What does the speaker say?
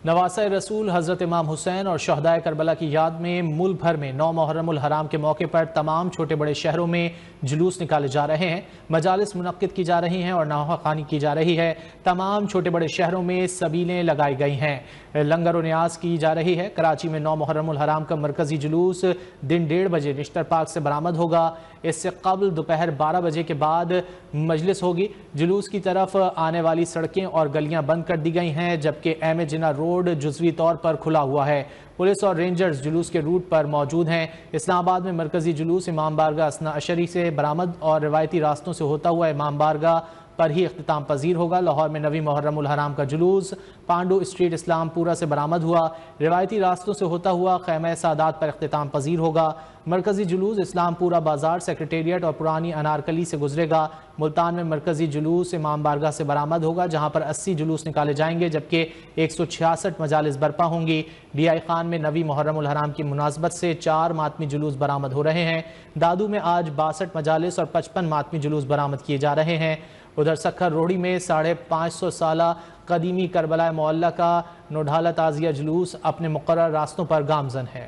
نواسۂ رسول حضرت امام حسین اور شہدائے کربلا کی یاد میں ملک بھر میں 9 محرم الحرام کے موقع پر تمام چھوٹے بڑے شہروں میں جلوس نکالے جا رہے ہیں، مجالس منعقد کی جا رہی ہیں اور نوحہ خوانی کی جا رہی ہے۔ تمام چھوٹے بڑے شہروں میں سبیلیں لگائی گئی ہیں، لنگر و نیاز کی جا رہی ہے۔ کراچی میں 9 محرم الحرام کا مرکزی جلوس دن 1:30 بجے نشتر پارک سے برآمد ہوگا۔ اس سے قبل دوپہر 12 بجے کے بعد مجلس ہوگی۔ جلوس کی طرف آنے والی سڑکیں اور گلیاں بند کر دی گئی ہیں، جبکہ احمد جناح روڈ جزوی طور پر کھلا ہوا ہے۔ پولیس اور رینجرز جلوس کے روٹ پر موجود ہیں۔ اسلام آباد میں مرکزی جلوس امام بارگاہ اثنا عشری سے برآمد اور روایتی راستوں سے ہوتا ہوا امام بارگاہ پر ہی اختتام پذیر ہوگا۔ لاہور میں 9 محرم الحرام کا جلوس پانڈو اسٹریٹ اسلام پورہ سے برآمد ہوا، روایتی راستوں سے ہوتا ہوا خیمہ سادات پر اختتام پذیر ہوگا۔ مرکزی جلوس اسلام پورہ بازار، سیکریٹریٹ اور پرانی انارکلی سے گزرے گا۔ ملتان میں مرکزی جلوس امام بارگاہ سے برآمد ہوگا، جہاں پر 80 جلوس نکالے جائیں گے، جبکہ 166 مجالس برپا ہوں گی۔ ڈی آئی خان میں 9 محرم الحرام کی مناسبت سے 4 ماتمی جلوس برآمد ہو رہے ہیں۔ دادو میں آج 62 مجالس اور 55 ماتمی جلوس برآمد کیے جا رہے ہیں۔ ادھر سکھر روڑی میں 550 سالہ قدیمی کربلا معلیٰ کا نوڈھالا تعزیہ جلوس اپنے مقرر راستوں پر گامزن ہے۔